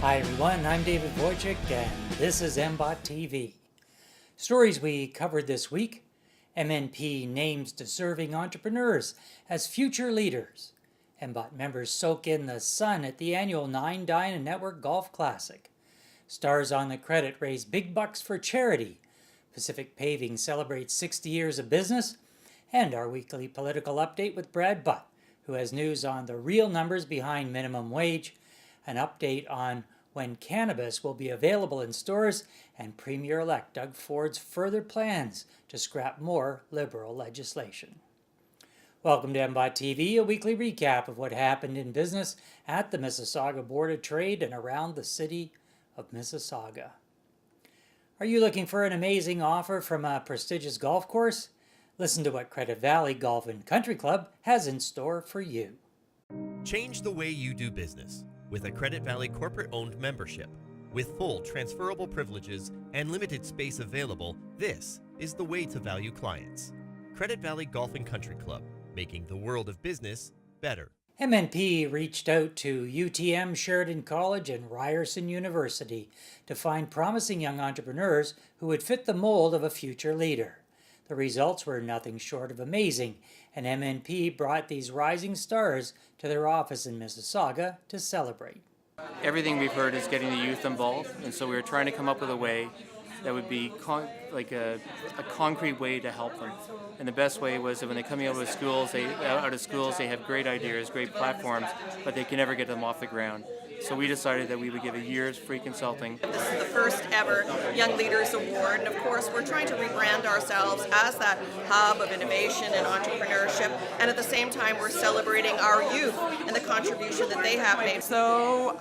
Hi everyone, I'm David Wojcik and this is MBOT TV. Stories we covered this week: MNP names deserving entrepreneurs as future leaders. MBOT members soak in the sun at the annual 9 Dine and Network Golf Classic. Stars on the Credit raise big bucks for charity. Pacific Paving celebrates 60 years of business. And our weekly political update with Brad Butt, who has news on the real numbers behind minimum wage, an update on when cannabis will be available in stores, and Premier-elect Doug Ford's further plans to scrap more Liberal legislation. Welcome to MBOT TV, a weekly recap of what happened in business at the Mississauga Board of Trade and around the city of Mississauga. Are you looking for an amazing offer from a prestigious golf course? Listen to what Credit Valley Golf and Country Club has in store for you. Change the way you do business with a Credit Valley corporate-owned membership. With full transferable privileges and limited space available, this is the way to value clients. Credit Valley Golf and Country Club, making the world of business better. MNP reached out to UTM, Sheridan College, and Ryerson University to find promising young entrepreneurs who would fit the mold of a future leader. The results were nothing short of amazing, and MNP brought these rising stars to their office in Mississauga to celebrate. Everything we've heard is getting the youth involved, and so we were trying to come up with a way that would be a concrete way to help them. And the best way was that when they're coming out of schools, they have great ideas, great platforms, but they can never get them off the ground. So we decided that we would give a year's free consulting. This is the first ever Young Leaders Award, and of course we're trying to rebrand ourselves as that hub of innovation and entrepreneurship, and at the same time we're celebrating our youth and the contribution that they have made. So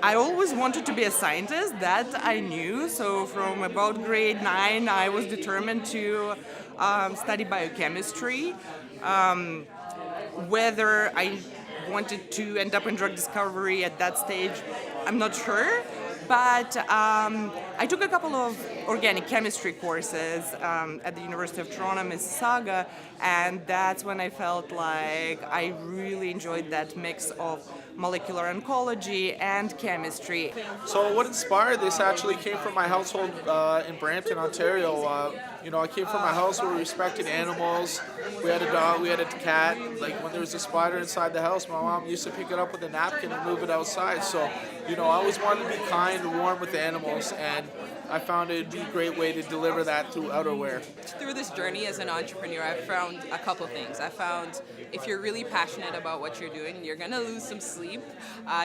I always wanted to be a scientist, that I knew, so from about grade 9 I was determined to study biochemistry. Whether I wanted to end up in drug discovery at that stage, I'm not sure, but I took a couple of organic chemistry courses at the University of Toronto, Mississauga, and that's when I felt like I really enjoyed that mix of molecular oncology and chemistry. So what inspired this actually came from my household in Brampton, Ontario. I came from a house where we respected animals. We had a dog, we had a cat. Like when there was a spider inside the house, my mom used to pick it up with a napkin and move it outside. So, I always wanted to be kind and warm with animals, and I found it would be a great way to deliver that through outerwear. Through this journey as an entrepreneur, I've found a couple things. I found if you're really passionate about what you're doing, you're going to lose some sleep.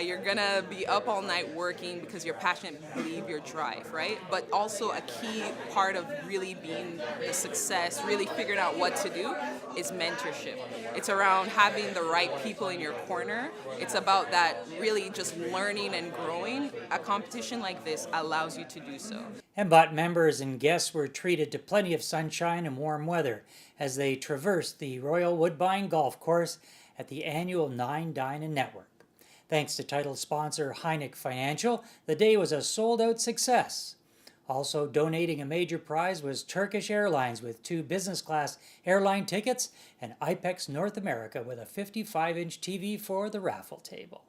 You're going to be up all night working because you're passionate, believe your drive, right? But also a key part of really being the success, really figuring out what to do, is mentorship. It's around having the right people in your corner. It's about that really just learning and growing. A competition like this allows you to do so. MBOT members and guests were treated to plenty of sunshine and warm weather as they traversed the Royal Woodbine Golf Course at the annual 9 Dine and Network. Thanks to title sponsor Heineck Financial, the day was a sold-out success. Also donating a major prize was Turkish Airlines with 2 business-class airline tickets and IPEX North America with a 55-inch TV for the raffle table.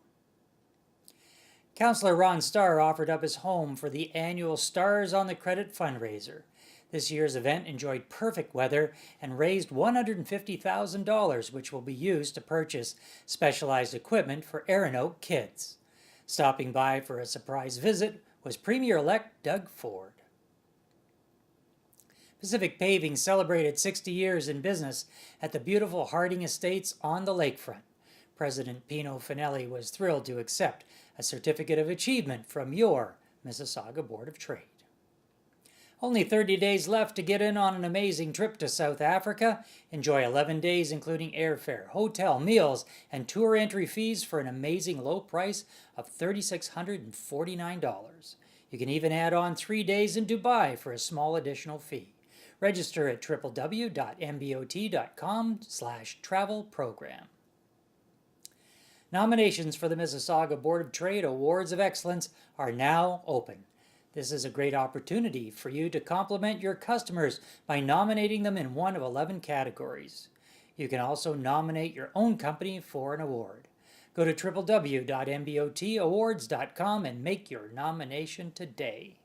Councillor Ron Starr offered up his home for the annual Stars on the Credit fundraiser. This year's event enjoyed perfect weather and raised $150,000, which will be used to purchase specialized equipment for Aeronaut kids. Stopping by for a surprise visit was Premier-elect Doug Ford. Pacific Paving celebrated 60 years in business at the beautiful Harding Estates on the lakefront. President Pino Finelli was thrilled to accept a certificate of achievement from your Mississauga Board of Trade. Only 30 days left to get in on an amazing trip to South Africa. Enjoy 11 days including airfare, hotel, meals, and tour entry fees for an amazing low price of $3,649. You can even add on 3 days in Dubai for a small additional fee. Register at www.mbot.com/travel program. Nominations for the Mississauga Board of Trade Awards of Excellence are now open. This is a great opportunity for you to compliment your customers by nominating them in one of 11 categories. You can also nominate your own company for an award. Go to www.mbotawards.com and make your nomination today.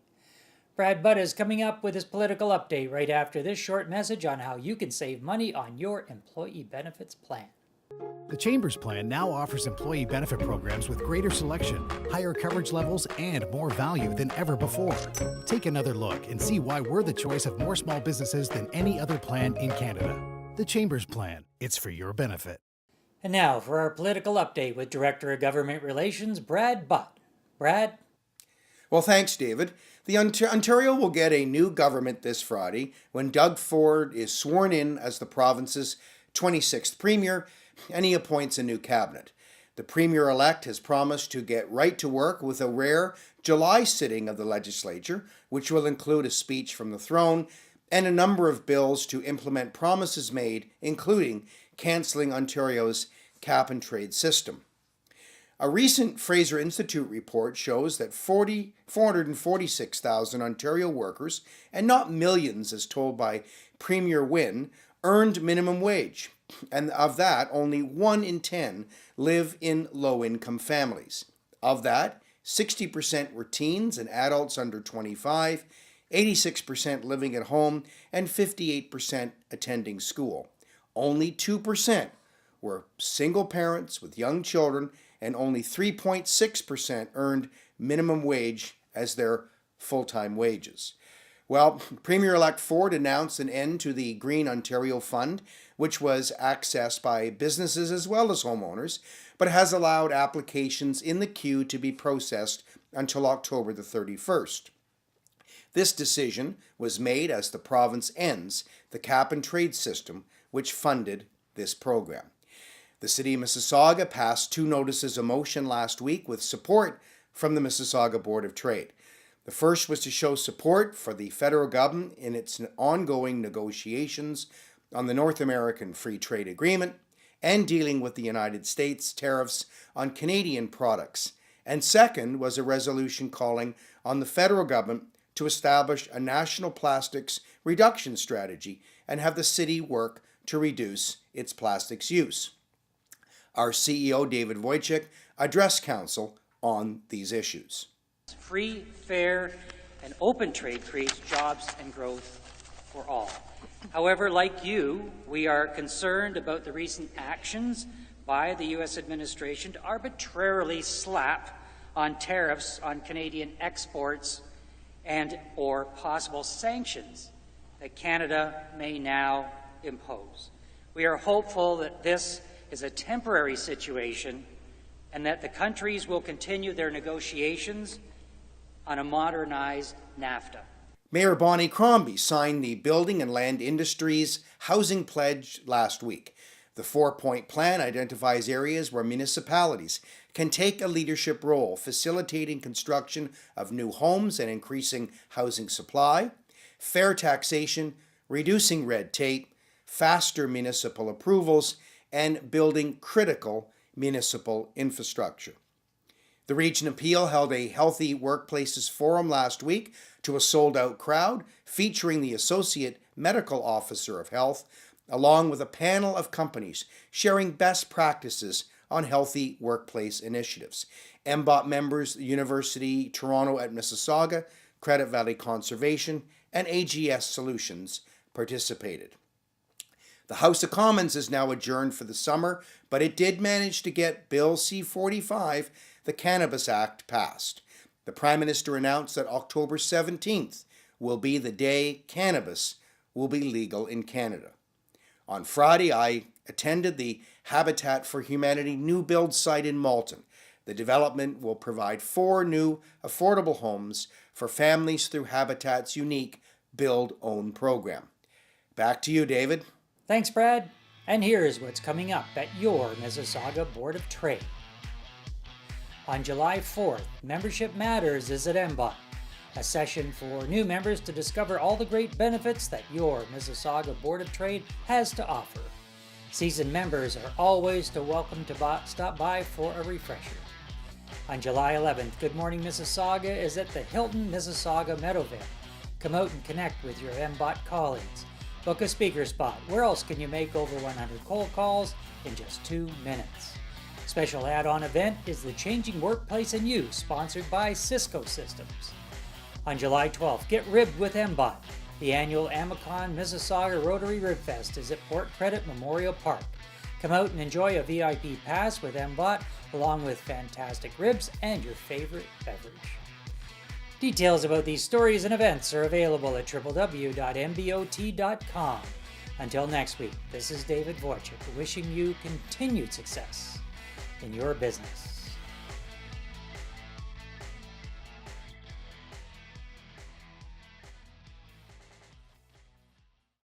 Brad Budd is coming up with his political update right after this short message on how you can save money on your employee benefits plan. The Chamber's plan now offers employee benefit programs with greater selection, higher coverage levels, and more value than ever before. Take another look and see why we're the choice of more small businesses than any other plan in Canada. The Chamber's plan. It's for your benefit. And now for our political update with Director of Government Relations, Brad Budd. Brad? Well, thanks, David. The Ontario will get a new government this Friday when Doug Ford is sworn in as the province's 26th Premier, and he appoints a new cabinet. The Premier-elect has promised to get right to work with a rare July sitting of the legislature, which will include a speech from the throne and a number of bills to implement promises made, including cancelling Ontario's cap-and-trade system. A recent Fraser Institute report shows that 446,000 Ontario workers, and not millions as told by Premier Wynne, earned minimum wage, and of that, only 1 in 10 live in low-income families. Of that, 60% were teens and adults under 25, 86% living at home, and 58% attending school. Only 2% were single parents with young children, and only 3.6% earned minimum wage as their full-time wages. Well, Premier-elect Ford announced an end to the Green Ontario Fund, which was accessed by businesses as well as homeowners, but has allowed applications in the queue to be processed until October the 31st. This decision was made as the province ends the cap-and-trade system, which funded this program. The City of Mississauga passed 2 notices of motion last week with support from the Mississauga Board of Trade. The first was to show support for the federal government in its ongoing negotiations on the North American Free Trade Agreement and dealing with the United States tariffs on Canadian products. And second was a resolution calling on the federal government to establish a national plastics reduction strategy and have the city work to reduce its plastics use. Our CEO, David Wojcik, addressed Council on these issues. Free, fair, and open trade creates jobs and growth for all. However, like you, we are concerned about the recent actions by the U.S. administration to arbitrarily slap on tariffs on Canadian exports and or possible sanctions that Canada may now impose. We are hopeful that this is a temporary situation and that the countries will continue their negotiations on a modernized NAFTA. Mayor Bonnie Crombie signed the Building and Land Industries Housing Pledge last week. The 4-point plan identifies areas where municipalities can take a leadership role, facilitating construction of new homes and increasing housing supply, fair taxation, reducing red tape, faster municipal approvals, and building critical municipal infrastructure. The Region of Peel held a Healthy Workplaces Forum last week to a sold-out crowd, featuring the Associate Medical Officer of Health, along with a panel of companies sharing best practices on healthy workplace initiatives. MBOT members, the University Toronto at Mississauga, Credit Valley Conservation, and AGS Solutions participated. The House of Commons is now adjourned for the summer, but it did manage to get Bill C-45, the Cannabis Act, passed. The Prime Minister announced that October 17th will be the day cannabis will be legal in Canada. On Friday, I attended the Habitat for Humanity new build site in Malton. The development will provide 4 new affordable homes for families through Habitat's unique Build-Own program. Back to you, David. Thanks, Brad. And here's what's coming up at your Mississauga Board of Trade. On July 4th, Membership Matters is at MBOT, a session for new members to discover all the great benefits that your Mississauga Board of Trade has to offer. Seasoned members are always welcome to stop by for a refresher. On July 11th, Good Morning Mississauga is at the Hilton Mississauga Meadowvale. Come out and connect with your MBOT colleagues. Book a speaker spot. Where else can you make over 100 cold calls in just 2 minutes? Special add-on event is the Changing Workplace and You, sponsored by Cisco Systems. On July 12th, get ribbed with MBOT. The annual Amicon Mississauga Rotary Rib Fest is at Port Credit Memorial Park. Come out and enjoy a VIP pass with MBOT, along with fantastic ribs and your favorite beverage. Details about these stories and events are available at www.mbot.com. Until next week, this is David Wojcik wishing you continued success in your business.